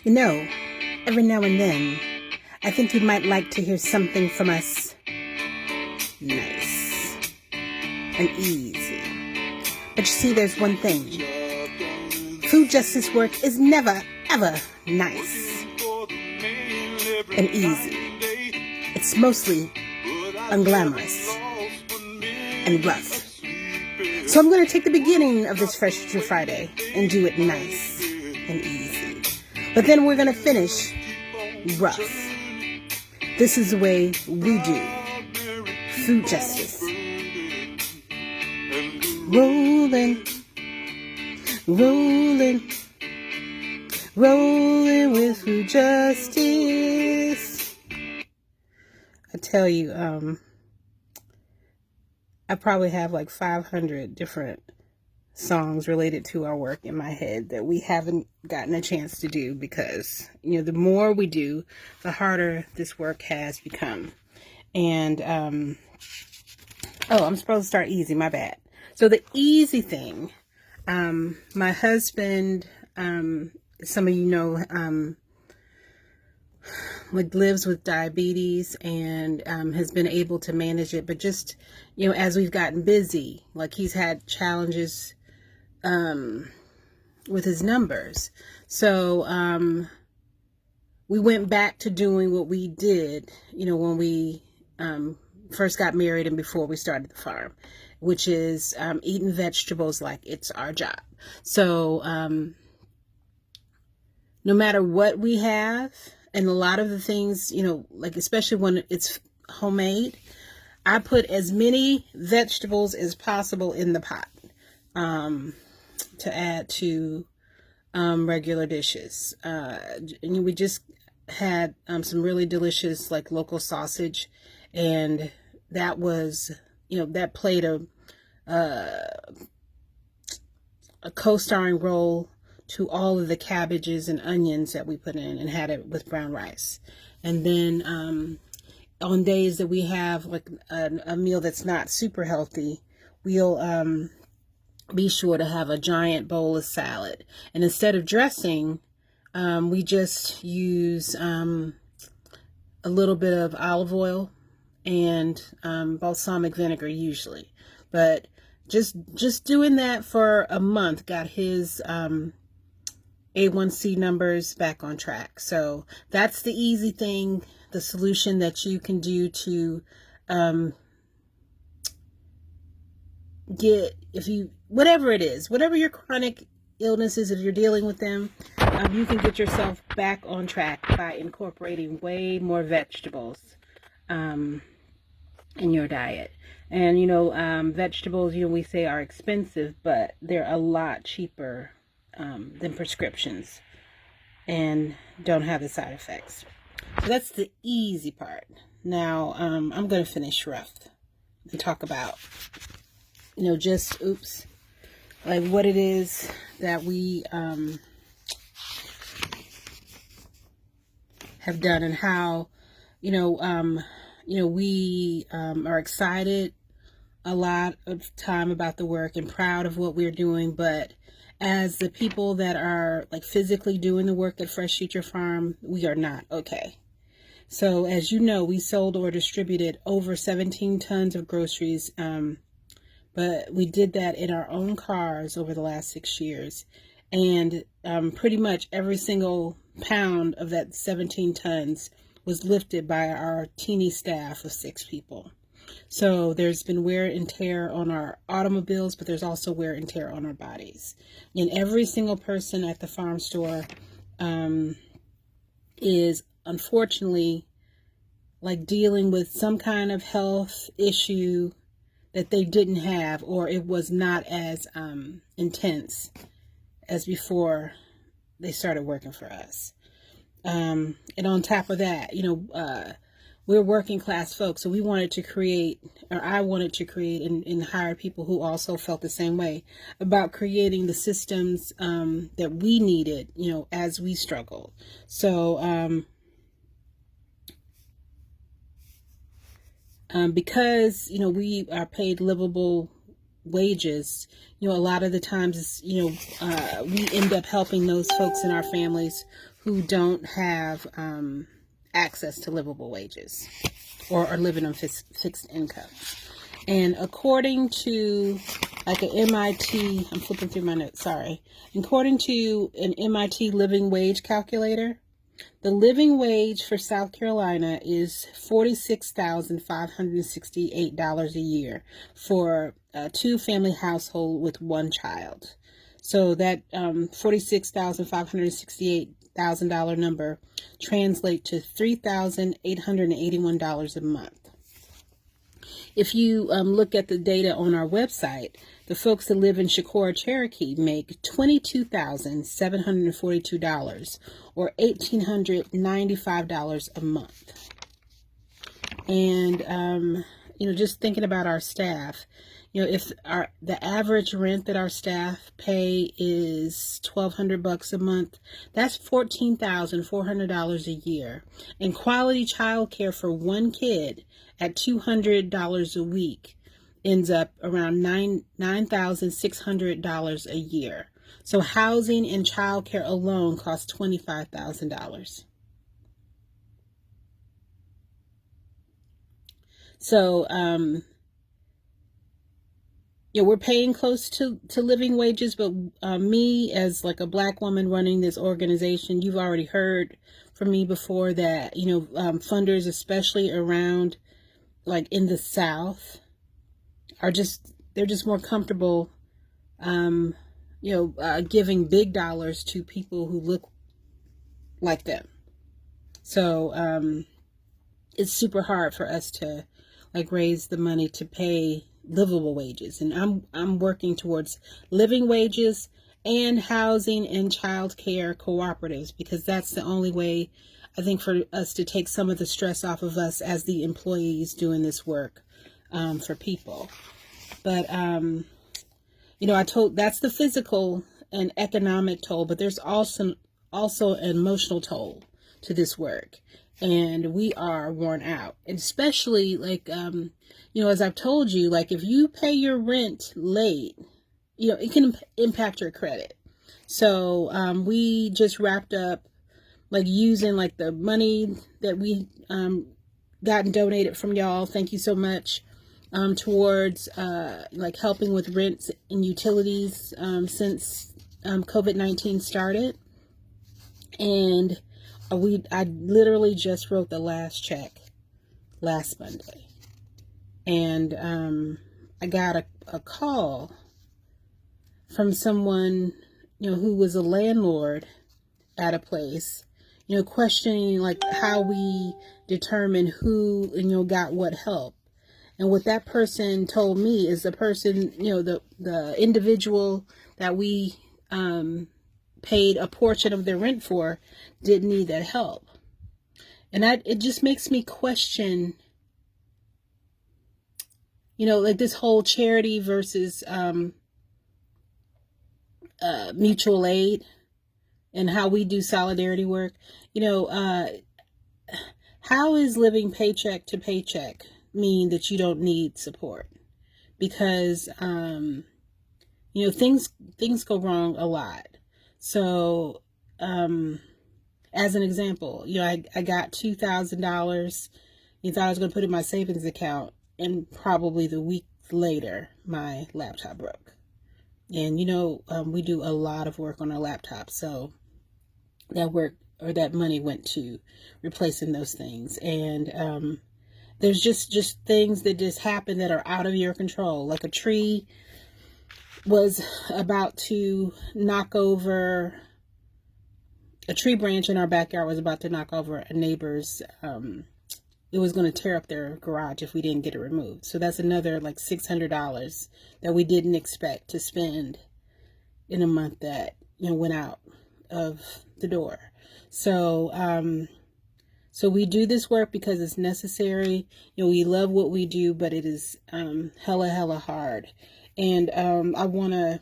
You know, every now and then, I think you might like to hear something from us nice and easy. But you see, there's one thing. Food justice work is never, ever nice and easy. It's mostly unglamorous and rough. So I'm going to take the beginning of this Fresh Future Friday and do it nice and easy. But then we're going to finish rough. This is the way we do food justice. Rolling, rolling, rolling with food justice. I tell you, I probably have like 500 different songs related to our work in my head that we haven't gotten a chance to do because, you know, the more we do, the harder this work has become. And, I'm supposed to start easy, my bad. So the easy thing, my husband, some of you know, like lives with diabetes and has been able to manage it, but just, you know, as we've gotten busy, like he's had challenges with his numbers. So we went back to doing what we did, you know, when we first got married and before we started the farm, which is eating vegetables like it's our job. So no matter what we have, and a lot of the things, you know, like especially when it's homemade, I put as many vegetables as possible in the pot to add to regular dishes. And we just had some really delicious like local sausage, and that was, you know, that played a co-starring role to all of the cabbages and onions that we put in, and had it with brown rice. And then on days that we have like a meal that's not super healthy, we'll be sure to have a giant bowl of salad. And instead of dressing, we just use a little bit of olive oil and balsamic vinegar usually. But just doing that for a month got his A1C numbers back on track. So that's the easy thing, the solution that you can do to get, if you, whatever it is, whatever your chronic illness is, if you're dealing with them, you can get yourself back on track by incorporating way more vegetables in your diet. And, you know, vegetables, you know, we say are expensive, but they're a lot cheaper than prescriptions and don't have the side effects. So that's the easy part. Now, I'm going to finish rough and talk about, you know, just, like what it is that we have done, and how, you know, we are excited a lot of time about the work and proud of what we're doing, but as the people that are like physically doing the work at Fresh Future Farm, we are not okay. So as you know, we sold or distributed over 17 tons of groceries, but we did that in our own cars over the last 6 years. And pretty much every single pound of that 17 tons was lifted by our teeny staff of 6 people. So there's been wear and tear on our automobiles, but there's also wear and tear on our bodies. And every single person at the farm store is unfortunately like dealing with some kind of health issue that they didn't have, or it was not as intense as before they started working for us. And on top of that, you know, we're working class folks, so we wanted to create, or I wanted to create and hire people who also felt the same way about creating the systems that we needed, you know, as we struggled. So because, you know, we are paid livable wages, you know, a lot of the times, you know, we end up helping those folks in our families who don't have access to livable wages or are living on fixed incomes. And according to like an MIT, I'm flipping through my notes, sorry. According to an MIT living wage calculator, the living wage for South Carolina is $46,568 a year for a two-family household with one child. So that $46,568 number translates to $3,881 a month. If you look at the data on our website, the folks that live in Chicora, Cherokee make $22,742 or $1,895 a month. And, just thinking about our staff, if the average rent that our staff pay is $1,200 a month, that's $14,400 a year. And quality childcare for one kid at $200 a week ends up around $9,600 a year. So housing and childcare alone costs $25,000. So, we're paying close to living wages, but me as like a Black woman running this organization, you've already heard from me before that, funders, especially around like in the South, they're just more comfortable, giving big dollars to people who look like them. So it's super hard for us to like raise the money to pay livable wages. And I'm working towards living wages and housing and childcare cooperatives, because that's the only way I think for us to take some of the stress off of us as the employees doing this work for people. But, that's the physical and economic toll, but there's also an emotional toll to this work. And we are worn out, and especially like, as I've told you, like if you pay your rent late, it can impact your credit. So we just wrapped up like using like the money that we gotten donated from y'all. Thank you so much. Towards like helping with rents and utilities since COVID-19 started. And I literally just wrote the last check last Monday. And I got a call from someone, who was a landlord at a place, questioning like how we determine who, got what help. And what that person told me is the person, the individual that we paid a portion of their rent for didn't need that help. And it just makes me question, like this whole charity versus mutual aid and how we do solidarity work. How is living paycheck to paycheck mean that you don't need support? Because things go wrong a lot. So as an example, I got $2,000. You thought I was going to put it in my savings account, and probably the week later my laptop broke. And we do a lot of work on our laptop, so that money went to replacing those things. And there's just things that just happen that are out of your control. Like a tree was about to knock over, a tree branch in our backyard was about to knock over a neighbor's, it was going to tear up their garage if we didn't get it removed. So that's another like $600 that we didn't expect to spend in a month that, went out of the door. So, so we do this work because it's necessary. We love what we do, but it is hella hard. And I want to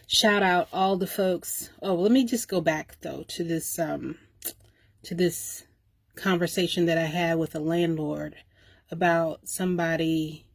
shout out all the folks. Oh, let me just go back though to this conversation that I had with a landlord about somebody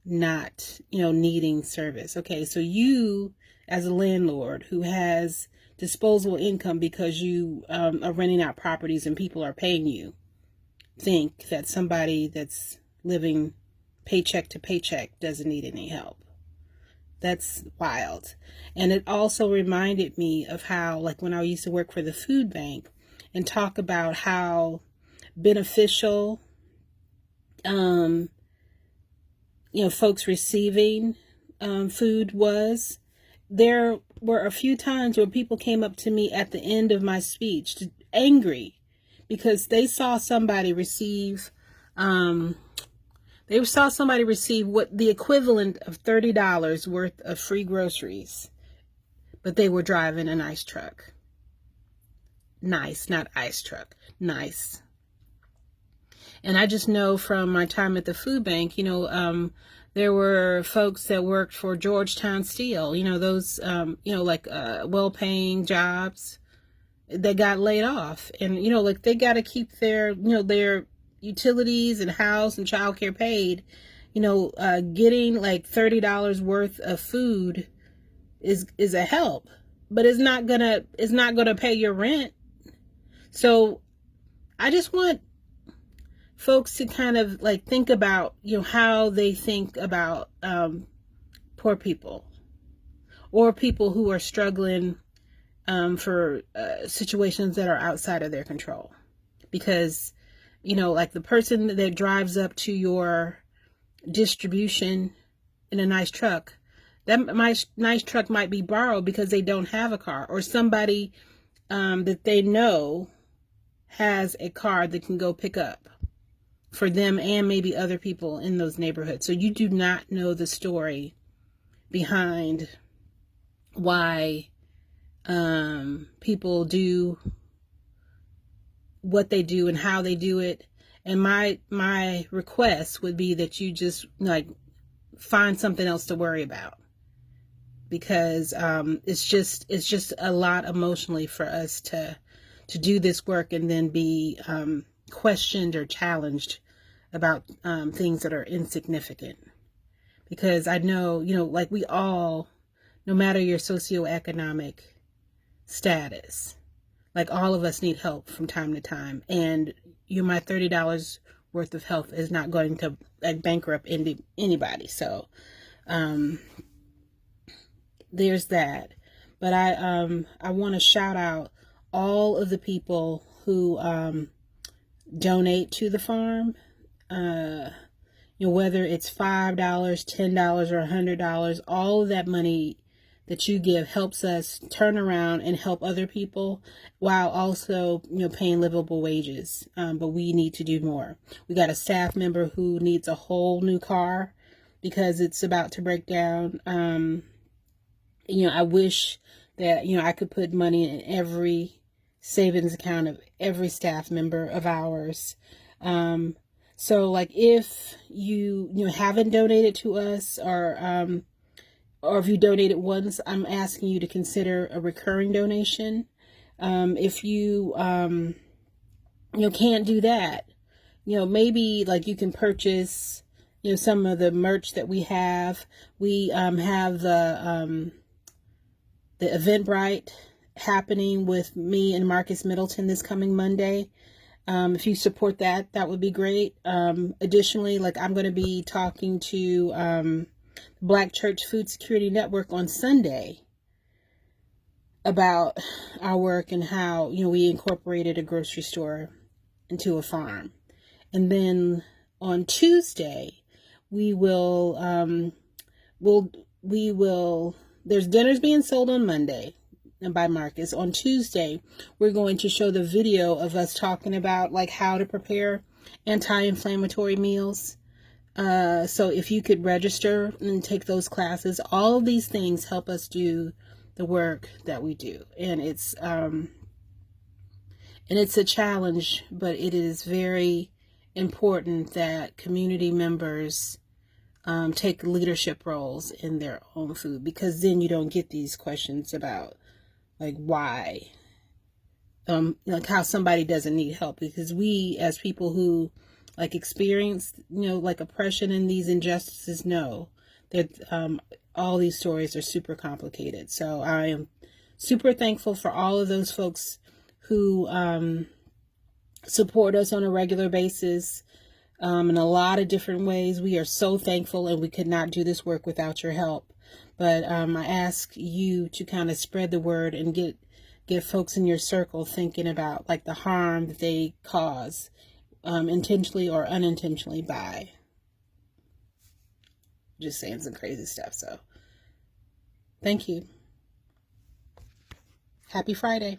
not, needing service. Okay, so you as a landlord who has disposable income because you are renting out properties and people are paying you, think that somebody that's living paycheck to paycheck doesn't need any help. That's wild. And it also reminded me of how, like when I used to work for the food bank and talk about how beneficial, folks receiving food was. There were a few times where people came up to me at the end of my speech, angry, because they saw somebody receive what the equivalent of $30 worth of free groceries, but they were driving a nice truck. Nice, not ice truck. Nice. And I just know from my time at the food bank, there were folks that worked for Georgetown Steel, those, well-paying jobs that got laid off. And, they got to keep their utilities and house and childcare paid. Getting like $30 worth of food is a help, but it's not gonna pay your rent. So I just want folks to kind of like think about, how they think about poor people or people who are struggling for situations that are outside of their control. Because, like the person that drives up to your distribution in a nice truck, that nice truck might be borrowed because they don't have a car, or somebody that they know has a car that can go pick up for them and maybe other people in those neighborhoods. So you do not know the story behind why people do what they do and how they do it. And my request would be that you just like find something else to worry about, because it's just a lot emotionally for us to do this work and then be questioned or challenged about things that are insignificant. Because I know, like we all, no matter your socioeconomic status, like all of us need help from time to time. And my $30 worth of help is not going to bankrupt anybody. So there's that. But I want to shout out all of the people who donate to the farm. Whether it's $5, $10, or $100, all of that money that you give helps us turn around and help other people while also, paying livable wages. But we need to do more. We got a staff member who needs a whole new car because it's about to break down. I wish that, I could put money in every savings account of every staff member of ours. So like if you haven't donated to us, or if you donated once, I'm asking you to consider a recurring donation. If you can't do that, maybe like you can purchase some of the merch that we have. We have the Eventbrite happening with me and Marcus Middleton this coming Monday. If you support that, that would be great. Additionally, like I'm going to be talking to Black Church Food Security Network on Sunday about our work and how, we incorporated a grocery store into a farm. And then on Tuesday, there's dinners being sold on Monday and by Marcus. On Tuesday, we're going to show the video of us talking about like how to prepare anti-inflammatory meals. So if you could register and take those classes, all of these things help us do the work that we do. And it's a challenge, but it is very important that community members take leadership roles in their own food, because then you don't get these questions about like why, like how somebody doesn't need help. Because we, as people who like experience, like oppression and these injustices, know that all these stories are super complicated. So I am super thankful for all of those folks who support us on a regular basis in a lot of different ways. We are so thankful, and we could not do this work without your help. But I ask you to kind of spread the word and get folks in your circle thinking about like the harm that they cause intentionally or unintentionally by just saying some crazy stuff. So thank you. Happy Friday.